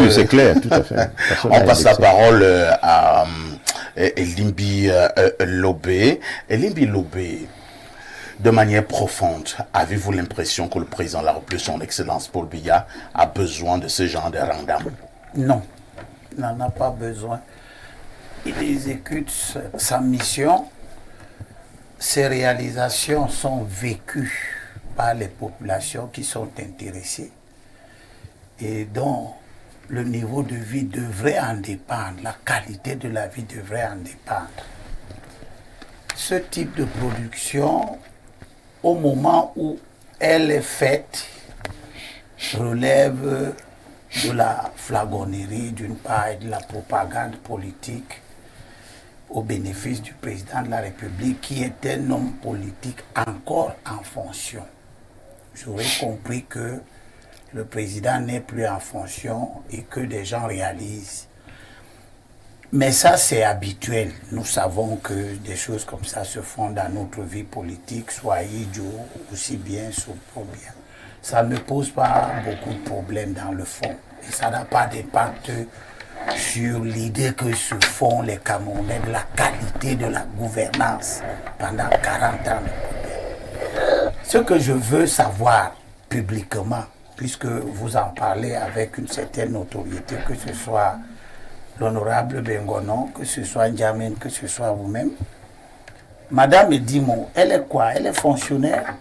oui, c'est clair, tout à fait. On passe la parole à Elimbi Lobé. Elimbi Lobé, de manière profonde, avez-vous l'impression que le président de la République, son Excellence Paul Biya, a besoin de ce genre de rendement? Non, il n'en a pas besoin. Il exécute sa mission. Ses réalisations sont vécues par les populations qui sont intéressées et dont le niveau de vie devrait en dépendre, la qualité de la vie devrait en dépendre. Ce type de production, au moment où elle est faite, relève de la flagornerie d'une part et de la propagande politique au bénéfice du président de la République qui est un homme politique encore en fonction. J'aurais compris que le président n'est plus en fonction et que des gens réalisent. Mais ça, c'est habituel. Nous savons que des choses comme ça se font dans notre vie politique, soit idiot, aussi bien, soit pas bien. Ça ne pose pas beaucoup de problèmes dans le fond. Et ça n'a pas d'impact sur l'idée que se font les Camerounais de la qualité de la gouvernance pendant 40 ans. Ce que je veux savoir publiquement, puisque vous en parlez avec une certaine notoriété, que ce soit l'honorable Bengonon, que ce soit N'Djamène, que ce soit vous-même, Madame Edimo, elle est quoi? Elle est fonctionnaire?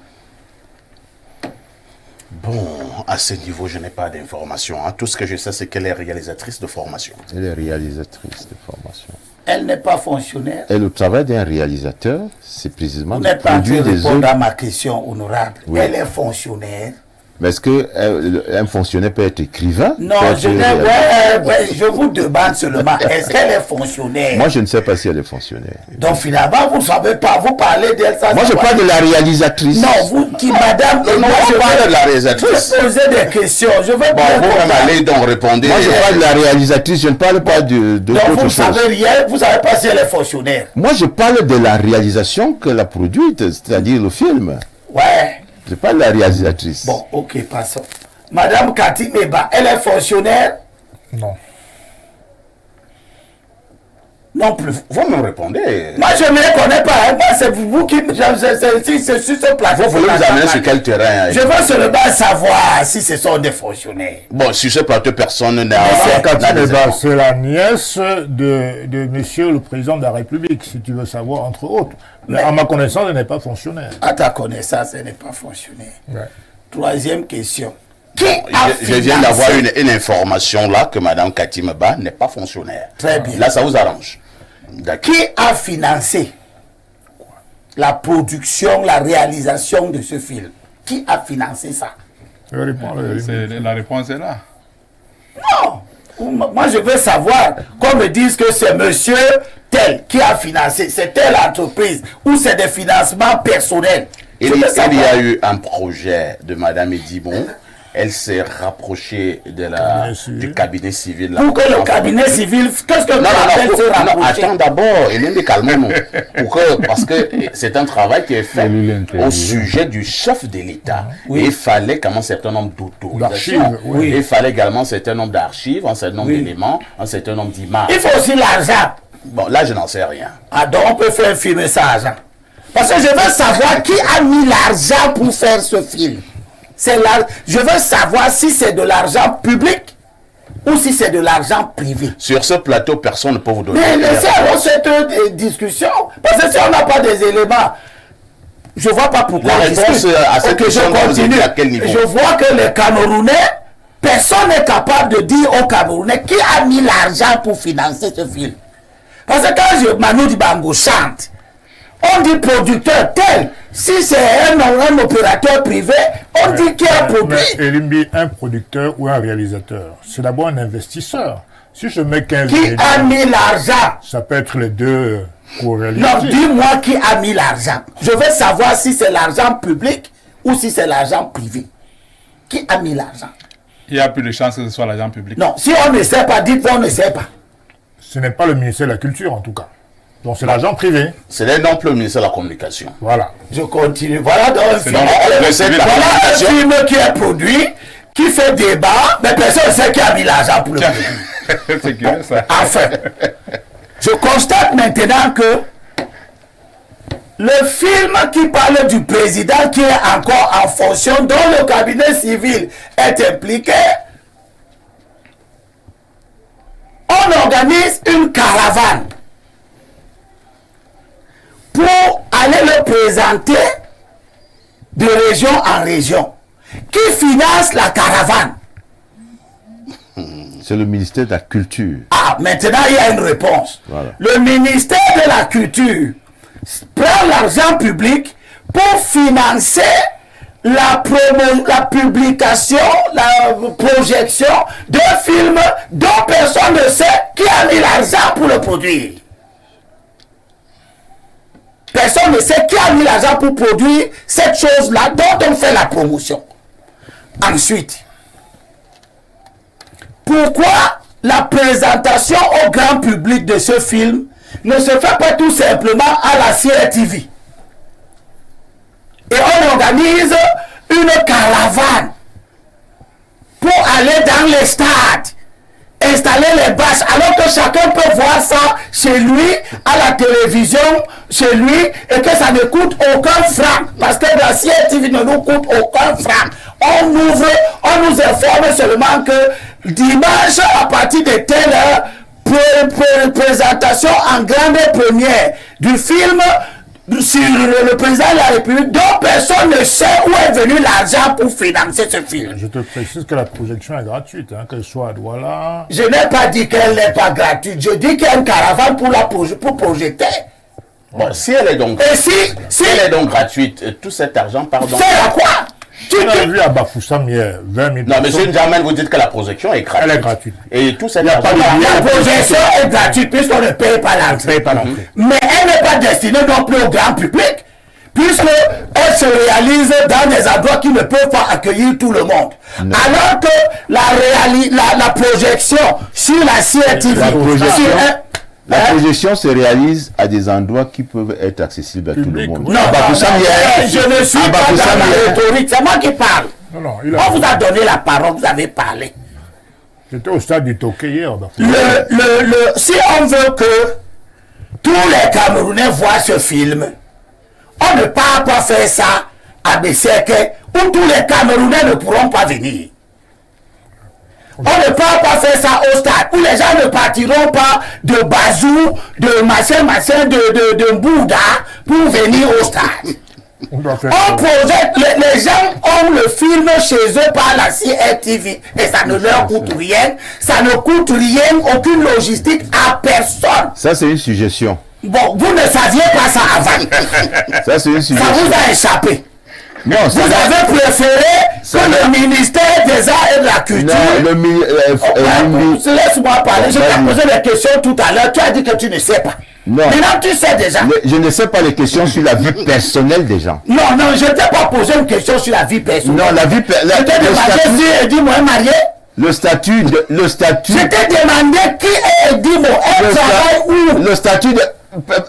Bon, à ce niveau, je n'ai pas d'informations. Tout ce que je sais, c'est qu'elle est réalisatrice de formation. Elle est réalisatrice de formation. Elle n'est pas fonctionnaire. Et le travail d'un réalisateur, c'est précisément de produire des œuvres. Vous n'êtes pas en train de répondre à ma question, honorable. Oui. Elle est fonctionnaire. Mais est-ce qu'un fonctionnaire peut être écrivain? Non, je vous demande seulement, est-ce qu'elle est fonctionnaire? Moi, je ne sais pas si elle est fonctionnaire. Donc, finalement, vous ne savez pas, vous parlez d'elle. Moi, je parle de la réalisatrice. Non, vous qui, madame, moi, je parle de la réalisatrice. Je vais poser des questions. Je veux bon, vous allez donc répondre. Moi, je parle de la réalisatrice, je ne parle pas de donc, vous ne savez rien, vous ne savez pas si elle est fonctionnaire. Moi, je parle de la réalisation qu'elle a produite, c'est-à-dire le film. Ouais. Je parle de la réalisatrice. Bon, ok, passons. Madame Cathy Meba, elle est fonctionnaire? Non. Non plus. Vous me répondez. Moi, je ne les connais pas. Moi, c'est vous qui... C'est sur ce plateau. Vous voulez vous amener sur quel terrain? Je veux seulement savoir si ce sont des fonctionnaires. Bon, sur ce plateau, personne n'a... C'est la nièce de monsieur le président de la République, si tu veux savoir, entre autres. Mais à ma connaissance, elle n'est pas fonctionnaire. À ta connaissance, elle n'est pas fonctionnaire. Ouais. Troisième question. Je viens d'avoir une information là que Mme Katimeba n'est pas fonctionnaire. Très bien. Là, ça vous arrange. Qui a financé la production, la réalisation de ce film? Qui a financé ça? La réponse est là. Non. Moi, je veux savoir, qu'on me dise que c'est monsieur tel qui a financé, c'est telle entreprise, ou c'est des financements personnels. Il y a eu un projet de Mme Edibon. Elle s'est rapprochée du cabinet civil. Pour que le cabinet civil, qu'est-ce que tu appelles se rapprocher? Attends d'abord, calmez-nous. Parce que c'est un travail qui est fait au sujet du chef de l'État. Oui. Il fallait quand même un certain nombre d'autorisations. Oui. Il fallait également un certain nombre d'archives, un certain nombre d'éléments, un certain nombre d'images. Il faut aussi l'argent. Bon, là, je n'en sais rien. Ah, donc on peut faire filmer ça argent. Parce que je veux savoir qui a mis l'argent pour faire ce film. Je veux savoir si c'est de l'argent public ou si c'est de l'argent privé. Sur ce plateau, personne ne peut vous donner. Mais laissez-moi cette discussion. Parce que si on n'a pas des éléments, je ne vois pas pourquoi. La réponse à cette question, à quel niveau? Je vois que les Camerounais, personne n'est capable de dire aux Camerounais qui a mis l'argent pour financer ce film. Parce que quand Manu Dibango chante, on dit producteur tel. Si c'est un opérateur privé, on dit qui a produit. Mais Elimbi, un producteur ou un réalisateur, c'est d'abord un investisseur. Si je mets 15 qui a mis l'argent? Ça peut être les deux co-réalisés. Non, dis-moi qui a mis l'argent. Je veux savoir si c'est l'argent public ou si c'est l'argent privé. Qui a mis l'argent? Il y a plus de chances que ce soit l'argent public. Non, si on ne sait pas, dites-moi on ne sait pas. Ce n'est pas le ministère de la Culture en tout cas. Donc c'est l'argent privé. C'est non plus le ministère de la Communication. Voilà. Je continue. Voilà donc un film. Voilà un film qui est produit qui fait débat, mais personne ne sait qui a mis l'argent pour le produire. C'est curieux, ça. Enfin, je constate maintenant que le film qui parle du président qui est encore en fonction, dont le cabinet civil est impliqué, on organise une caravane pour aller le présenter de région en région. Qui finance la caravane? C'est le ministère de la Culture. Ah, maintenant il y a une réponse. Voilà. Le ministère de la Culture prend l'argent public pour financer la publication, la projection de films dont personne ne sait qui a mis l'argent pour le produire. Personne ne sait qui a mis l'argent pour produire cette chose-là dont on fait la promotion. Ensuite, pourquoi la présentation au grand public de ce film ne se fait pas tout simplement à la CRTV? Et on organise une caravane pour aller dans les stades, installer les bâches, alors que chacun peut voir ça chez lui, à la télévision, chez lui, et que ça ne coûte aucun franc, parce que la CRTV ne nous coûte aucun franc. On nous informe seulement que dimanche, à partir de telle heure, présentation en grande première du film sur le président de la République, dont personne ne sait où est venu l'argent pour financer ce film. Je te précise que la projection est gratuite, hein, qu'elle soit à Douala. Je n'ai pas dit qu'elle n'est pas gratuite, je dis qu'il y a une caravane pour projeter. Bon, si elle est donc, Et si elle est donc gratuite, tout cet argent, pardon. faire à quoi? On a vu à Bafoussam hier, 20 000 Non, monsieur Ndjamel, vous dites que la projection est gratuite. Elle est gratuite. Et tout cet a argent. pas de La projection est gratuite puisqu'on ne paye pas l'entrée. Mais elle n'est pas destinée non plus au grand public, puisqu'elle se réalise dans des endroits qui ne peuvent pas accueillir tout le monde. Non. Alors que la projection sur la CRTV, La projection se réalise à des endroits qui peuvent être accessibles à tout le Public, monde. oui. non, je ne suis pas dans la rhétorique, c'est moi qui parle. Non, On vous a donné la parole, vous avez parlé. J'étais au stade du Toké hier. Bafoussam. Si on veut que tous les Camerounais voient ce film, on ne peut pas faire ça à Besseke, où tous les Camerounais ne pourront pas venir. On ne peut pas faire ça au stade, où les gens ne partiront pas de Bazou, de machin, de Bouddha, pour venir au stade. On doit faire On projette, les gens ont le film chez eux par la CRTV et ça ne leur coûte rien, ça ne coûte rien, aucune logistique à personne. Ça, c'est une suggestion. Bon, vous ne saviez pas ça avant. Ça, c'est une Ça suggestion. vous a échappé. Non, Vous avez préféré que le ministère des Arts et de la Culture... Laisse-moi parler, je t'ai posé des questions tout à l'heure, tu as dit que tu ne sais pas. Non. Maintenant tu sais déjà. Je ne sais pas les questions sur la vie personnelle des gens. Non, je ne t'ai pas posé une question sur la vie personnelle. Non, la vie Je t'ai demandé si Edimo est marié. le statut. Je t'ai demandé qui est Edimo, elle travaille où? Le statut de.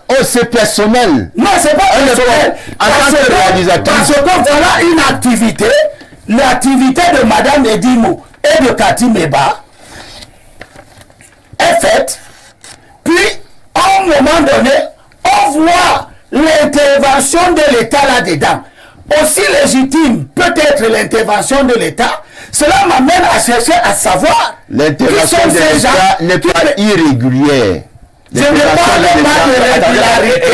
Oh, c'est personnel. Non, c'est pas personnel. En tant que réalisatrice. Parce que voilà une activité, l'activité de Madame Edimo et de Cathy Meba est faite. Puis, à un moment donné, on voit l'intervention de l'État là-dedans. Aussi légitime peut-être l'intervention de l'État. Cela m'amène à chercher à savoir L'intervention qui de sont ces gens l'État n'est pas irrégulière. Je ne parle pas de régularité.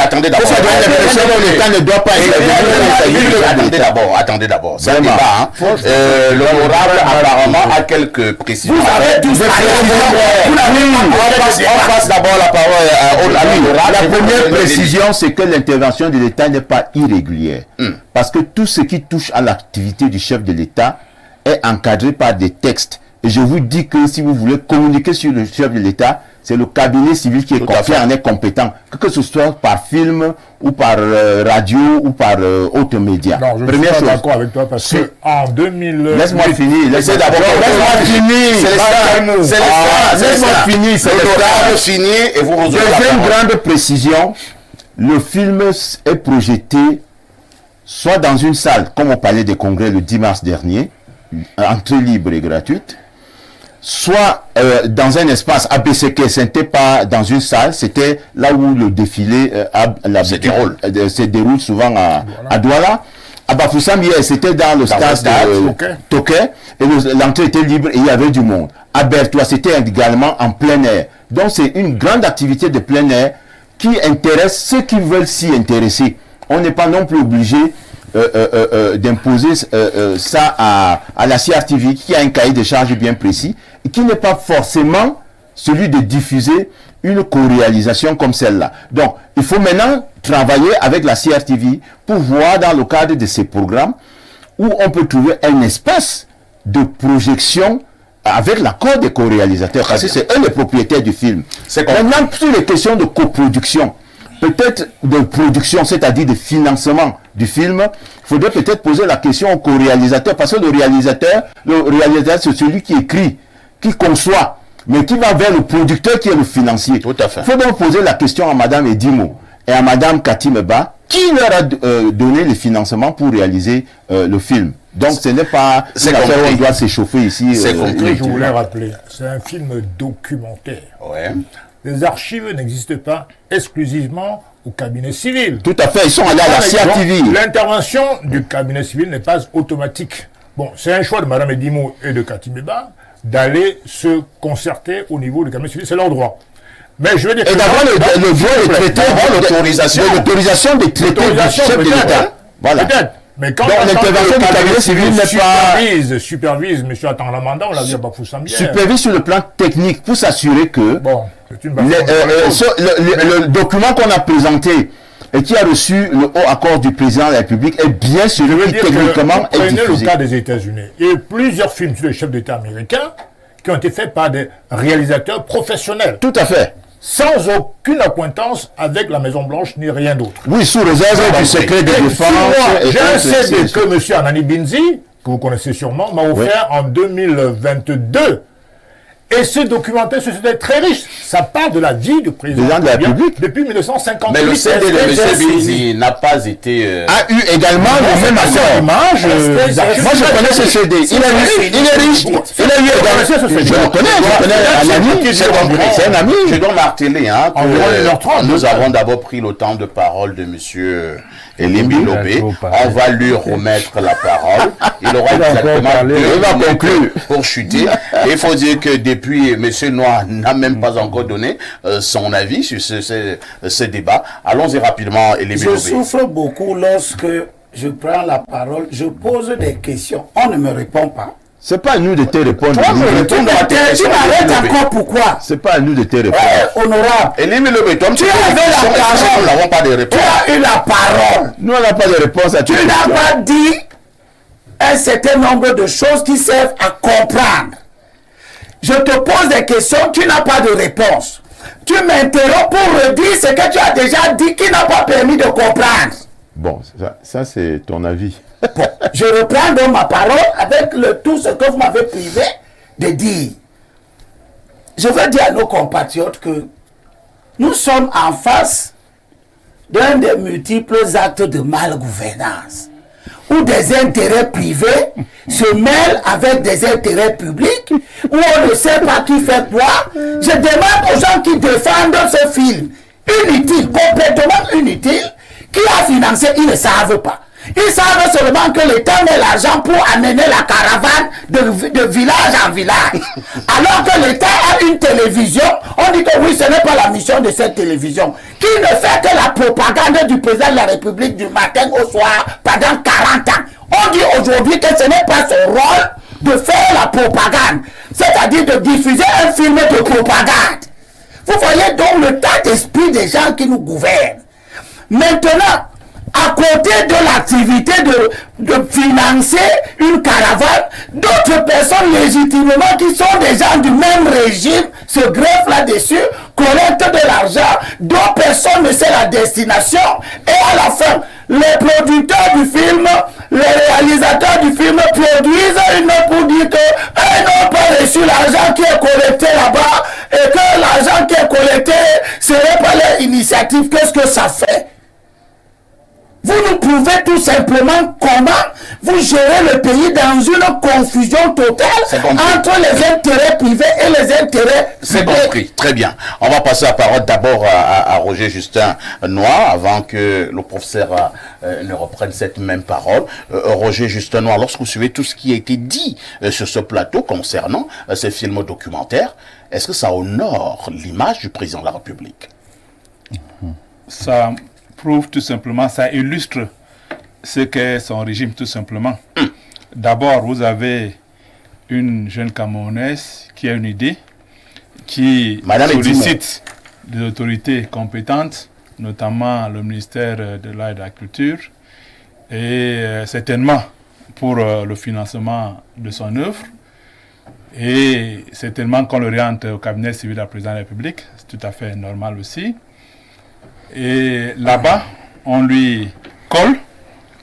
Attendez d'abord. L'impression que l'État ne doit pas intervenir. Attendez d'abord. C'est un Vraiment. débat. Hein. L'honorable apparemment a quelques précisions. Vous avez tous On passe d'abord la parole à l'honorable. La première précision, c'est que l'intervention de l'État n'est pas irrégulière. Parce que tout ce qui touche à l'activité du chef de l'État est encadré par des textes. Et je vous dis que si vous voulez communiquer sur le chef de l'État, c'est le cabinet civil qui est confié, en est compétent. Que ce soit par film, ou par radio, ou par autres médias. Non, je ne suis pas d'accord avec toi parce que en 2000... Laisse-moi finir. Laisse-moi finir. Laisse-moi finir. C'est le fini et vous deuxième grande précision, le film est projeté soit dans une salle, comme on parlait des congrès le 10 mars dernier, entrée libre et gratuite, soit dans un espace ABCK, ce n'était pas dans une salle, c'était là où le défilé se déroule souvent à Douala. À Bafoussam, c'était dans le stade de Toké, et l'entrée était libre et il y avait du monde. À Bertois, c'était également en plein air. Donc c'est une grande activité de plein air qui intéresse ceux qui veulent s'y intéresser. On n'est pas non plus obligé d'imposer ça à la CRTV qui a un cahier de charges bien précis et qui n'est pas forcément celui de diffuser une co-réalisation comme celle-là. Donc, il faut maintenant travailler avec la CRTV pour voir dans le cadre de ces programmes où on peut trouver un espace de projection avec l'accord des co-réalisateurs, parce que c'est eux les propriétaires du film. Maintenant, sur les questions de coproduction, peut-être de production, c'est-à-dire de financement du film, il faudrait peut-être poser la question au co-réalisateur, parce que le réalisateur c'est celui qui écrit, qui conçoit, mais qui va vers le producteur qui est le financier. Tout à fait. Il faut donc poser la question à Madame Edimo et à Madame Katimeba, qui leur a donné le financement pour réaliser le film. Donc ce n'est pas une affaire où on doit s'échauffer ici. C'est compris, je voulais rappeler, c'est un film documentaire. Ouais. Les archives n'existent pas exclusivement au cabinet civil. Tout à fait, ils sont allés à la CRTV. L'intervention du cabinet civil n'est pas automatique. Bon, c'est un choix de Mme Edimo et de Katimeba d'aller se concerter au niveau du cabinet civil, c'est leur droit. Mais je veux dire... Et d'avoir le droit de traiter, l'autorisation de traiter le chef de l'État. Voilà. Peut-être. Mais quand l'intervention du cabinet civil n'est pas... Supervise, M. Atang-Lamanda, on l'a vu à Bafoussam hier. Supervise sur le plan technique pour s'assurer que le document qu'on a présenté et qui a reçu le haut accord du président de la République est bien celui qui techniquement est diffusé. Prenez le cas des États-Unis. Il y a eu plusieurs films sur les chefs d'État américains qui ont été faits par des réalisateurs professionnels. Tout à fait. Sans aucune acquaintance avec la Maison-Blanche ni rien d'autre. Oui, sous réserve du secret de défense. J'ai un CD que M. Anani Binzi, que vous connaissez sûrement, m'a offert en 2022. Et ce documentaire, c'est très riche. Ça parle de la vie du président de la République depuis 1958. Mais le CD de M. Binzi n'a pas été... a eu également le même accord. Moi, je connais ce CD. Il est riche. Il a eu également... Je le connais. C'est un ami. Je dois marteler que nous avons d'abord pris le temps de parole de M. Elimbi Lobé. On va lui remettre la parole. Il aura exactement 2 minutes pour chuter. Il faut dire que depuis, M. Noir n'a même pas encore donné son avis sur ce débat. Allons-y rapidement, Elimbi Lobé. Je souffre beaucoup lorsque je prends la parole, je pose des questions, on ne me répond pas. C'est pas à nous de te répondre. Tu m'arrêtes encore pourquoi? C'est pas à nous de te répondre. Honorable. Elimbi Lobé, toi, tu avais la parole. Nous n'avons pas de réponse. Tu as eu la parole. Nous, on n'a pas de réponse à tout. Tu n'as pas dit un certain nombre de choses qui servent à comprendre. Je te pose des questions, tu n'as pas de réponse. Tu m'interromps pour redire ce que tu as déjà dit qui n'a pas permis de comprendre. Bon, ça c'est ton avis. Bon, je reprends donc ma parole avec tout ce que vous m'avez privé de dire. Je veux dire à nos compatriotes que nous sommes en face d'un des multiples actes de malgouvernance, où des intérêts privés se mêlent avec des intérêts publics, où on ne sait pas qui fait quoi. Je demande aux gens qui défendent ce film, inutile, complètement inutile, qui a financé, ils ne savent pas. Ils savent seulement que l'État met l'argent pour amener la caravane de village en village. Alors que l'État a une télévision, on dit que oui, ce n'est pas la mission de cette télévision, qui ne fait que la propagande du président de la République du matin au soir pendant 40 ans. On dit aujourd'hui que ce n'est pas son rôle de faire la propagande, c'est-à-dire de diffuser un film de propagande. Vous voyez donc le tas d'esprit des gens qui nous gouvernent. Maintenant, à côté de l'activité de financer une caravane, d'autres personnes légitimement qui sont des gens du même régime se greffent là-dessus, collectent de l'argent dont personne ne sait la destination, et à la fin, les producteurs du film, les réalisateurs du film produisent une note pour dire qu'ils n'ont pas reçu l'argent qui est collecté là-bas et que l'argent qui est collecté serait pas leur initiative. Qu'est-ce que ça fait? Vous nous prouvez tout simplement comment vous gérez le pays dans une confusion totale entre les intérêts privés et les intérêts C'est publics. compris, très bien. On va passer la parole d'abord à Roger Justin Noir avant que le professeur ne reprenne cette même parole. Roger Justin Noir, lorsque vous suivez tout ce qui a été dit sur ce plateau concernant ces films documentaires, est-ce que ça honore l'image du président de la République? Ça prouve tout simplement, ça illustre ce qu'est son régime tout simplement. D'abord, vous avez une jeune Camerounaise qui a une idée, qui Madame sollicite des autorités compétentes, notamment le ministère de l'Art et de la Culture, et certainement pour le financement de son œuvre. Et certainement qu'on l'oriente au cabinet civil de la présidence de la République, c'est tout à fait normal aussi. Et là-bas, on lui colle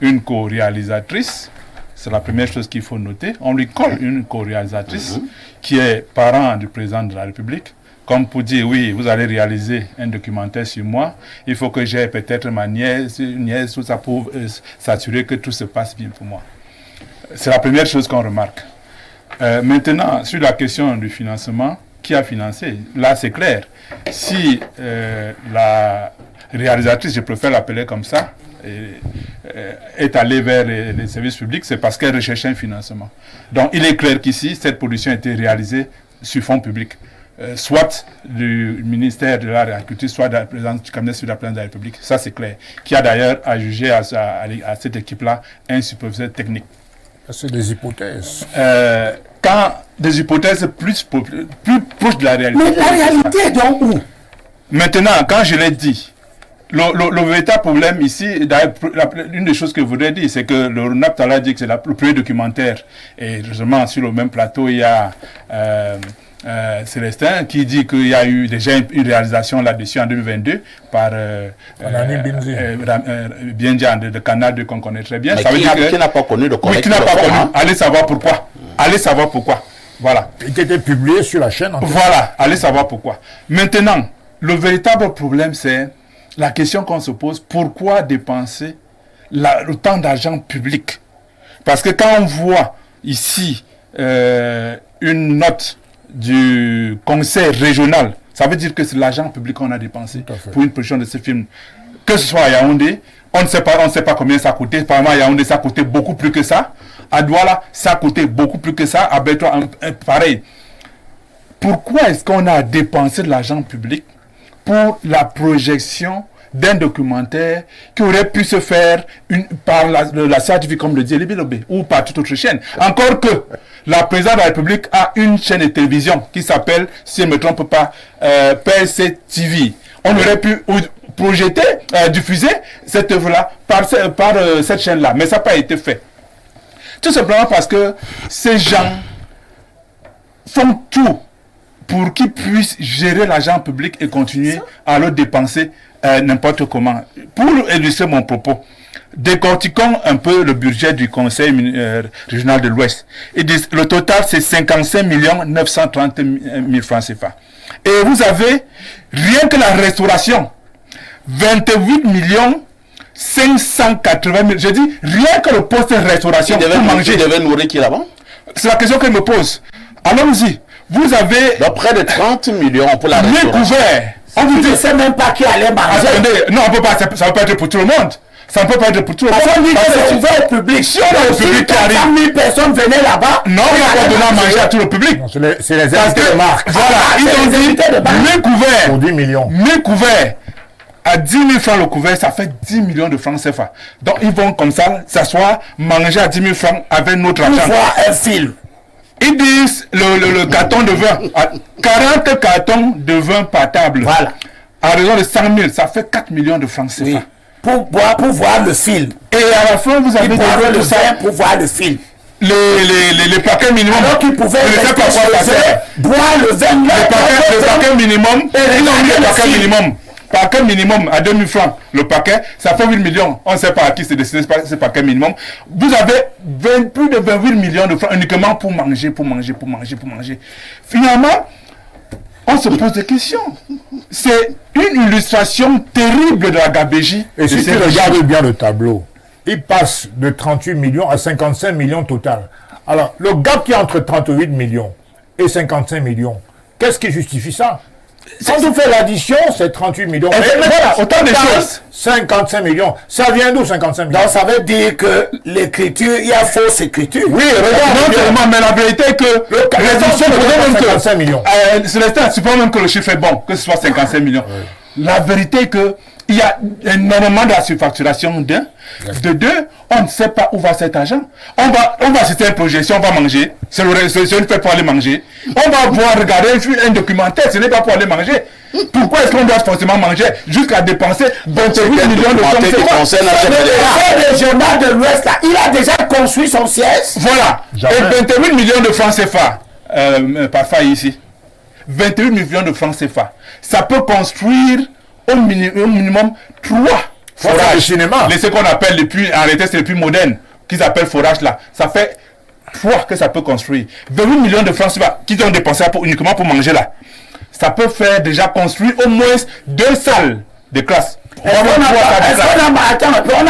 une co-réalisatrice. C'est la première chose qu'il faut noter. On lui colle une co-réalisatrice qui est parent du président de la République. Comme pour dire, oui, vous allez réaliser un documentaire sur moi. Il faut que j'ai peut-être ma nièce, une nièce, tout ça pour s'assurer que tout se passe bien pour moi. C'est la première chose qu'on remarque. Maintenant, sur la question du financement, qui a financé? Là, c'est clair. Si la réalisatrice, je préfère l'appeler comme ça, est allée vers les services publics, c'est parce qu'elle recherchait un financement. Donc, il est clair qu'ici, cette production a été réalisée sur fonds publics, soit du ministère de l'Art et de la Culture, soit du cabinet sur la présidence de la République. Ça, c'est clair. Qui a d'ailleurs à juger à cette équipe-là un superviseur technique. C'est des hypothèses. Quand des hypothèses plus proches de la réalité. Mais la réalité est donc où? Maintenant, quand je l'ai dit, le véritable problème ici, une des choses que je voudrais dire, c'est que le RUNAP Tala dit que c'est le premier documentaire. Et justement, sur le même plateau, il y a Célestin qui dit qu'il y a eu déjà une réalisation là-dessus en 2022 par Biendia de Canal 2 qu'on connaît très bien. Mais ça veut dire qui n'a pas connu de oui, qui n'a pas connu. Allez savoir pourquoi. Allez savoir pourquoi. Voilà. Et qui était publié sur la chaîne. Voilà. Allez savoir pourquoi. Maintenant, le véritable problème, c'est la question qu'on se pose, pourquoi dépenser autant d'argent public? Parce que quand on voit ici une note du conseil régional, ça veut dire que c'est l'argent public qu'on a dépensé pour une production de ce film. Que ce soit à Yaoundé, on ne sait pas combien ça a coûté. Apparemment, à Yaoundé, ça a coûté beaucoup plus que ça. À Douala, ça a coûté beaucoup plus que ça. À Bétoua, pareil. Pourquoi est-ce qu'on a dépensé de l'argent public pour la projection d'un documentaire qui aurait pu se faire par la CRTV, comme le dit Elibi Lobé, ou par toute autre chaîne? Encore que la présidente de la République a une chaîne de télévision qui s'appelle, si je ne me trompe pas, PSC TV. On aurait pu projeter, diffuser cette œuvre-là par cette chaîne-là, mais ça n'a pas été fait. Tout simplement parce que ces gens font tout pour qu'ils puissent gérer l'argent public et continuer à le dépenser n'importe comment. Pour illustrer mon propos, décortiquons un peu le budget du Conseil régional de l'Ouest. Le total, c'est 55 930 000 francs CFA. Et vous avez, rien que la restauration, 28 580 000. Je dis, rien que le poste de restauration pour manger. Vous devez nourrir qui là-bas? C'est la question que je me pose. Allons-y. Vous avez... Donc, près de 30 millions pour la restauration. Couverts. On ne sait même pas qui allait manger. Attendez, non, on peut pas, ça ne peut pas être pour tout le monde. Ça ne peut pas être pour tout le monde. On dit que c'est ouvert au public. Si on a le public qui arrive... 400 000 personnes venaient là-bas. Non, on n'a pas donné à manger à tout le public. C'est les invités de marque. Voilà, ils ont dit, mes couverts. Pour 10 millions. Mes couverts. À 10 000 francs le couvert, ça fait 10 millions de francs CFA. Donc, ils vont comme ça, s'asseoir, manger à 10 000 francs avec notre argent. Pour voir un film. Ils disent le carton de vin, 40 cartons de vin par table. Voilà. À raison de 100 000, ça fait 4 millions de francs CFA. Oui. Pour voir le film. Et à la fin, vous avez Ils boivent le vin pour voir le film. Les paquets minimum. Alors qu'ils pouvaient boire le vin. Le paquet minimum, ils ont mis le paquet minimum. Paquet minimum à 2000 francs. Le paquet, ça fait 8 millions. On ne sait pas à qui c'est destiné ce paquet minimum. Vous avez plus de 28 millions de francs uniquement pour manger. Finalement, on se pose des questions. C'est une illustration terrible de la gabégie. Et si tu regardes bien le tableau, il passe de 38 millions à 55 millions total. Alors, le gap qui est entre 38 millions et 55 millions, qu'est-ce qui justifie ça? Quand on fait l'addition, c'est 38 millions. Mais voilà, autant de choses. 55 millions. Ça vient d'où 55 millions? Donc ça veut dire que l'écriture, il y a fausse écriture. Oui, regarde. Non seulement, mais la vérité est que l'addition c'est même 55 millions. Célestin, suppose même que le chiffre est bon, que ce soit 55 millions. La vérité est que il y a énormément de la surfacturation d'un. De deux, on ne sait pas où va cet argent. On va assister à une projection, on va manger. C'est une fête pour aller manger. On va voir regarder un documentaire, ce n'est pas pour aller manger. Pourquoi est-ce qu'on doit forcément manger jusqu'à dépenser 28 millions de francs CFA? Le journal de l'Ouest, là, il a déjà construit son siège. Voilà. Jamais. Et 28 millions de francs CFA, parfois ici. 28 millions de francs CFA. Ça peut construire au minimum 3 forages de cinéma. Ce qu'on appelle en réalité c'est les plus modernes, qu'ils appellent forages là. Ça fait 3 que ça peut construire. 28 millions de francs CFA qu'ils ont dépensé uniquement pour manger là. Ça peut faire déjà construire au moins 2 salles de classe. On a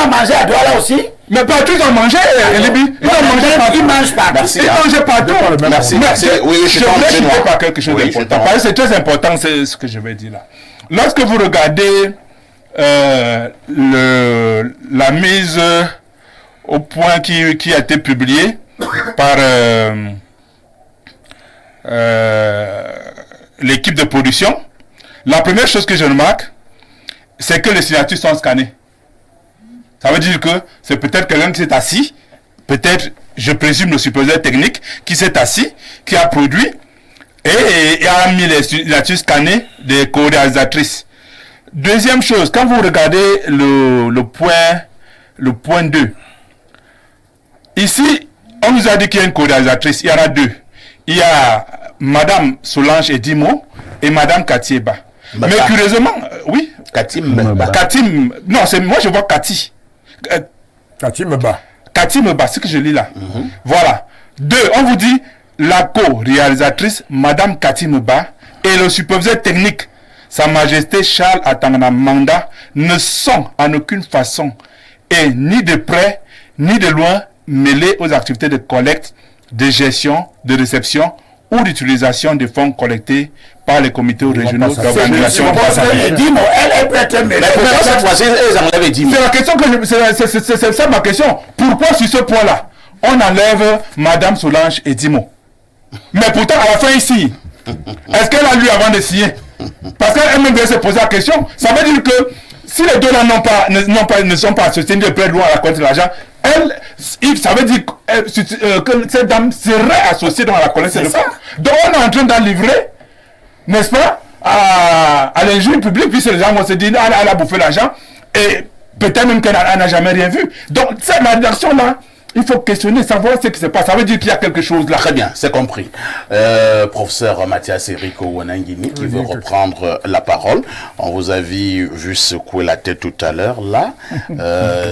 mangé à Douala aussi. Mais partout ils ont mangé, Libye. Ils ont mangé partout. Ils mangent pas. Merci. Ils mangent partout. Merci. Oui, je Je voulais t'en citer par quelque chose d'important. Parce que c'est très important, c'est ce que je vais dire là. Lorsque vous regardez la mise au point qui a été publiée par l'équipe de production, la première chose que je remarque, c'est que les signatures sont scannées. Ça veut dire que c'est peut-être quelqu'un qui s'est assis, peut-être, je présume, le superviseur technique qui s'est assis, qui a produit et a mis les signatures scannées des co-réalisatrices. Deuxième chose, quand vous regardez le point 2, ici, on nous a dit qu'il y a une co-réalisatrice, il y en a 2. Il y a Madame Solange Edimo et Madame Katieba. Mais curieusement, oui. Katim, non, moi je vois Kati. Kati Meba, c'est ce que je lis là. Voilà. 2, on vous dit la co-réalisatrice, Madame Kati Meba, et le superviseur technique, Sa Majesté Charles Atangana Manda, ne sont en aucune façon, et ni de près, ni de loin, mêlés aux activités de collecte, de gestion, de réception ou d'utilisation des fonds collectés par les comités régionaux d'organisation. Elle est prête. Mais pourquoi cette fois-ci, ils enlèvent 10 000? C'est la question que c'est ça ma question. Pourquoi sur ce point-là, on enlève Madame Solange et Dimo? Mais pourtant, à la fin ici, est-ce qu'elle a lu avant de signer? Parce qu'elle-même devait se poser la question. Ça veut dire que si les deux là ne sont pas associés de près de loin à la collecte de l'argent, ça veut dire que cette dame serait associée dans la collecte de fonds. Donc on est en train d'en livrer, n'est-ce pas, à l'injure publique, puisque les gens vont se dire elle a bouffé l'argent, et peut-être même qu'elle n'a jamais rien vu. Donc cette rédaction-là, il faut questionner, savoir ce qui se passe. Ça veut dire qu'il y a quelque chose là. Très bien, c'est compris. Professeur Mathias Eriko Wanangini qui veut reprendre la parole. On vous a vu secouer la tête tout à l'heure. Là,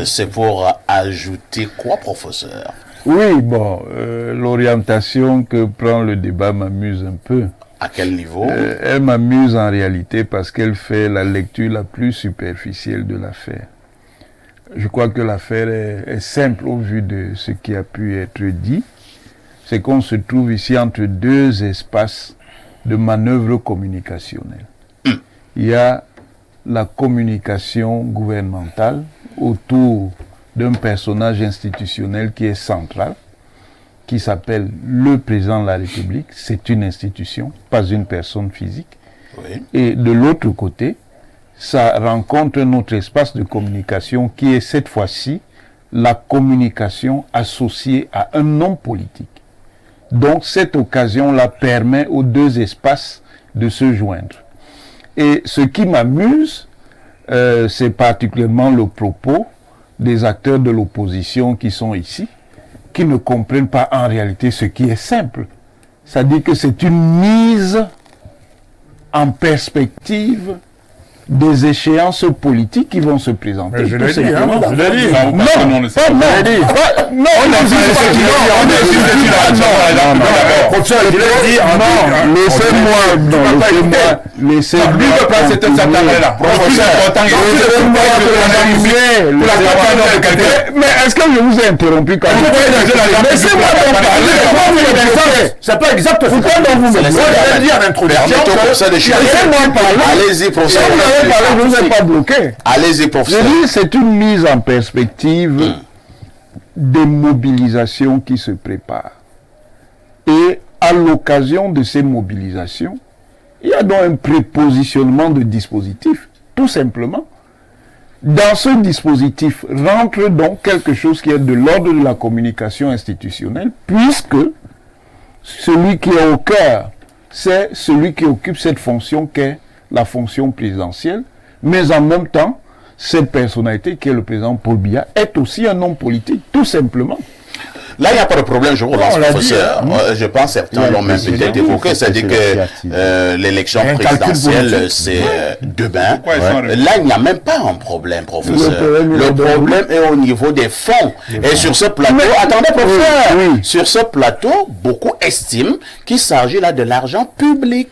c'est pour ajouter quoi, professeur? Oui, bon, l'orientation que prend le débat m'amuse un peu. À quel niveau? Elle m'amuse en réalité parce qu'elle fait la lecture la plus superficielle de l'affaire. Je crois que l'affaire est simple au vu de ce qui a pu être dit. C'est qu'on se trouve ici entre 2 espaces de manœuvre communicationnelle. Il y a la communication gouvernementale autour d'un personnage institutionnel qui est central, qui s'appelle le président de la République. C'est une institution, pas une personne physique. Oui. Et de l'autre côté, ça rencontre un autre espace de communication qui est cette fois-ci la communication associée à un homme politique. Donc cette occasion-là permet aux 2 espaces de se joindre. Et ce qui m'amuse, c'est particulièrement le propos des acteurs de l'opposition qui sont ici, qui ne comprennent pas en réalité ce qui est simple. C'est-à-dire que c'est une mise en perspective des échéances politiques qui vont se présenter. Mais je tout l'ai dit, hein, simplement. je l'ai dit. Non, parce que non, le Pas non, sait. non, Professeur, je l'ai dit. laissez-moi. Lui veut placer cette table-là. Mais est-ce que je vous ai interrompu quand même? Laissez-moi donc parler. C'est pas exact. Pourquoi donc vous me laissez- Je l'ai dit en introduction. Permettez au professeur de chiffrer. Laissez-moi parler. Allez-y, Si professeur. vous avez parlé, je ne vous ai pas bloqué. Allez-y, Je professeur. dis, c'est une mise en perspective des mobilisations qui se préparent. Et à l'occasion de ces mobilisations, il y a donc un prépositionnement de dispositif, tout simplement. Dans ce dispositif rentre donc quelque chose qui est de l'ordre de la communication institutionnelle, puisque celui qui est au cœur, c'est celui qui occupe cette fonction qu'est la fonction présidentielle, mais en même temps, cette personnalité qui est le président Paul Biya est aussi un homme politique, tout simplement. Là, il n'y a pas de problème, je vous relance, on l'a dit, professeur. Je pense que certains l'ont même peut-être évoqué, c'est-à-dire que l'élection Un calcul présidentielle, politique. c'est demain. Pourquoi ils sont arrêtés? Là, il n'y a même pas un problème, professeur. Le problème est au niveau des fonds. Et sur ce plateau, attendez, professeur, oui. sur ce plateau, beaucoup estiment qu'il s'agit là de l'argent public.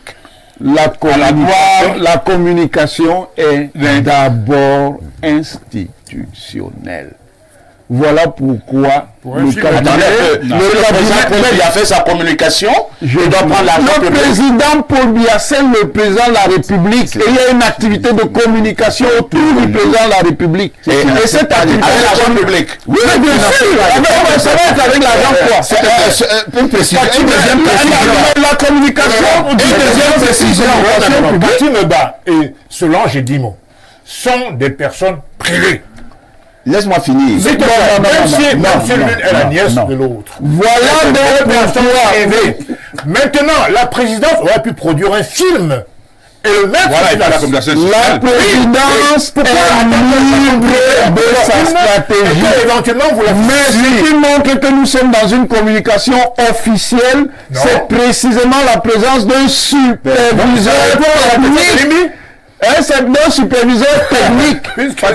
La communication est d'abord institutionnelle. Voilà pourquoi un film, Attendez, le président Paul Biya a fait sa communication, il doit prendre l'argent le public. président Paul Biya, c'est le président de la République. Et il y a une activité de communication autour du président de la République. Et cette activité... Avec l'argent public. Oui, bien sûr. Ça va être avec l'argent quoi? Une précision. La communication... Une deuxième précision. Maxime Ba et Solange et Dimo sont des personnes privées. Laisse-moi finir. C'est même si l'une est la nièce de l'autre. Voilà donc pourquoi... Maintenant, la présidence aurait pu produire un film. Et le même Voilà, il fait la communication La sociale. présidence est libre de sa stratégie. Éventuellement, vous la Mais ce qui montre que nous sommes dans une communication officielle, c'est précisément la présence d'un superviseur technique. C'est un superviseur technique. Pas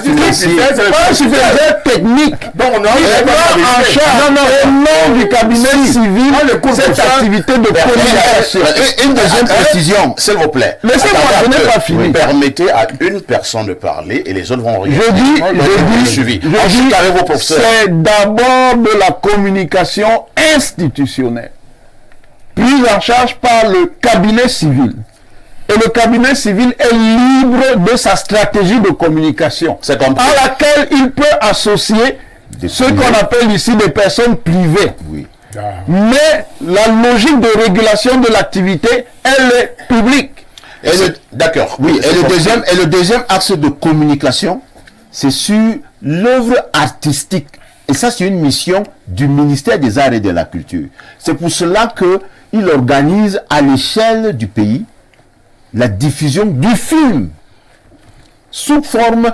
un superviseur technique. Donc, on a en charge au nom du cabinet civil cette activité de communication. Une deuxième précision, s'il vous plaît. Laissez-moi, je n'ai pas fini. Permettez à une personne de parler et les autres vont regarder. Je dis, c'est d'abord de la communication institutionnelle, prise en charge par le cabinet civil. Et le cabinet civil est libre de sa stratégie de communication, à laquelle il peut associer ce qu'on appelle ici des personnes privées. Oui. Mais la logique de régulation de l'activité, elle est publique. D'accord. Oui, et le deuxième axe de communication, c'est sur l'œuvre artistique. Et ça, c'est une mission du ministère des Arts et de la Culture. C'est pour cela qu'il organise à l'échelle du pays la diffusion du film sous forme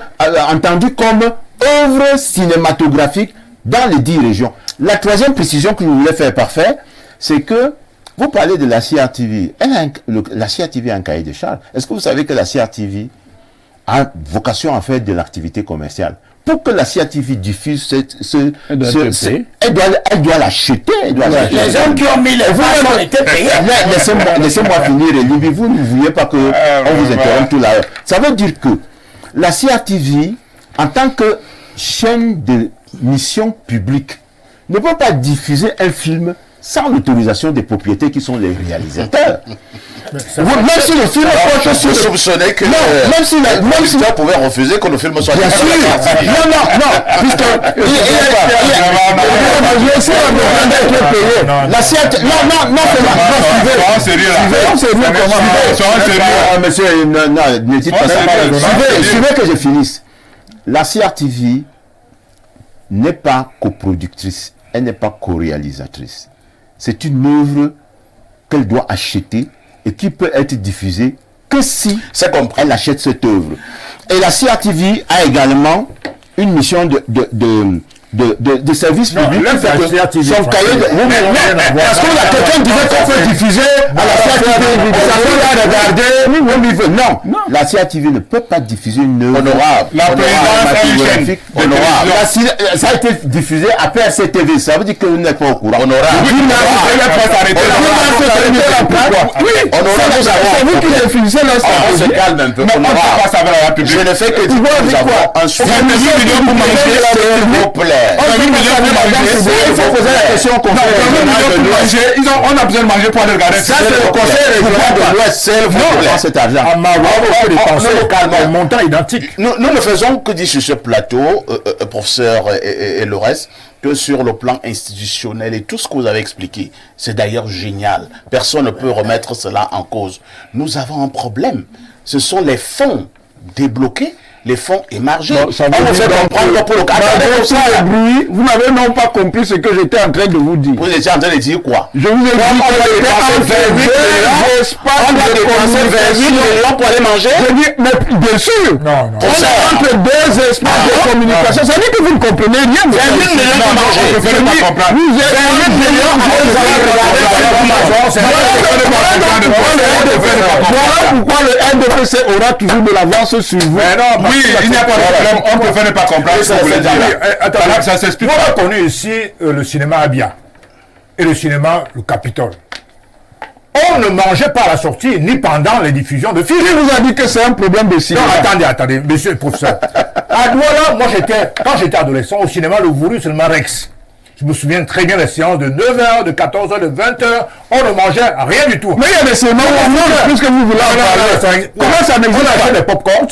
entendue comme œuvre cinématographique dans les 10 régions. La troisième précision que je voulais faire parfait, c'est que vous parlez de la CRTV. La CRTV a un cahier de charges. Est-ce que vous savez que la CRTV a vocation à faire de l'activité commerciale? Pour que la CRTV diffuse elle doit l'acheter. Les hommes qui ont mis les vaches ont été payés. Laissez-moi finir, Libby. Vous ne vouliez pas qu'on vous interrompe tout là. Ça veut dire que la CRTV, en tant que chaîne de mission publique, ne peut pas diffuser un film sans l'autorisation des propriétaires qui sont les réalisateurs. Même si le film je soupçonnais que même si on pouvait refuser que le film soit bien sûr. Non, puisque monsieur, ne dites pas ça. Suivez que je finisse. La CRTV n'est pas coproductrice, elle n'est pas co-réalisatrice. C'est une œuvre qu'elle doit acheter et qui peut être diffusée que si elle achète cette œuvre. Et la CRTV a également une mission de service public. Son cahier de... Parce que quelqu'un disait qu'on peut diffuser à la CRTV. comme il veut. Non, la CATV ne peut pas diffuser une œuvre Honorable. La présidence a une chaîne de honorable. télévision. Ça a été diffusé après RCTV. Ça veut dire que vous n'êtes pas au courant. Honorable. Oui, mais il faut s'arrêter là. Oui, Honorable, c'est vous qui diffusez on se calme un peu. Mais on ne peut Honorable. pas savoir la public. Je ne fais que dire que nous avons un sujet. On a 18 millions pour manger. S'il vous plaît. On a 8 millions pour manger. Il faut poser la question au Non, conseil on a 8 régional millions de pour l'Ouest. manger. On a besoin de manger pour aller regarder. Ça, c'est le conseil régional de l'Ouest. C'est le qui prend cet argent. À Maroc, on peut dépenser calmons. un montant identique. Nous ne faisons que dire sur ce plateau, professeur et le reste, que sur le plan institutionnel et tout ce que vous avez expliqué, c'est d'ailleurs génial. Personne ne peut remettre cela en cause. Nous avons un problème. Ce sont les fonds débloqués, les fonds émargés. Non, ça on veut nous dire fait donc comprendre pour le cadre. vous n'avez non pas compris ce que j'étais en train de vous dire. Vous étiez en train de dire quoi? Je vous ai dit on que doit j'étais dépenser en train 28 de on doit dépenser 28 millions pour aller manger. Je dis, mais bien sûr, Non, non. on est entre deux espaces de communication. Ça veut dire que vous ne comprenez rien. 28 millions pour manger. On peut pas comprendre. Vous êtes 28 millions voilà pourquoi le NDPC aura toujours de l'avance sur vous. Oui, il n'y a pas de problème. On peut faire ne pas comprendre ce que vous voulez dire. Attends, Ça s'explique. on a connu ici le cinéma Abia et le cinéma Le Capitole. On ne mangeait pas à la sortie ni pendant les diffusions de films. Qui vous a dit que c'est un problème de Non, cinéma? attendez, monsieur le professeur. À Douala, moi quand j'étais adolescent, au cinéma, le Voulu, c'est le Marex. Je me souviens très bien des séances de 9h, de 14h, de 20h. On ne mangeait rien du tout. Mais il y a des cinémas où on mange plus que vous voulez en parler. Comment ça n'existe On achète pas? des pop-corns,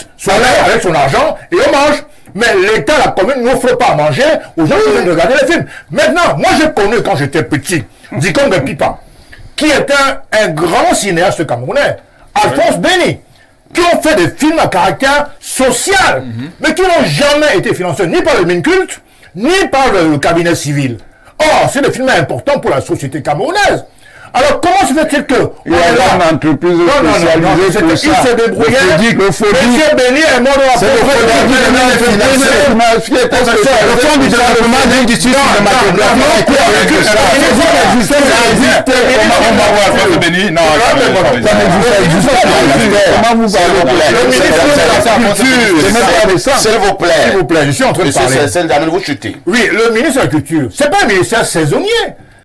avec son argent, et on mange. Mais l'État, la commune, n'offre pas à manger aux gens qui viennent regarder les films. Maintenant, moi j'ai connu quand j'étais petit, Dikong Pipa, qui était un grand cinéaste camerounais, Alphonse Béni, qui ont fait des films à caractère social, mais qui n'ont jamais été financés ni par le Minculte, ni par le cabinet civil. Or, c'est des films importants pour la société camerounaise. Alors, comment se fait-il que... Il y a une entreprise spécialisée pour ça. Il s'est débrouillé. Le Fodic. Monsieur Béni est mort de la C'est le Fodic qui est financé. Le fonds du développement de l'industrie cinématographique. Comment vous parlez? S'il vous plaît. S'il vous plaît, je suis en train de parler. C'est vous chuter. Oui, le ministre de la Culture, c'est pas un ministère saisonnier.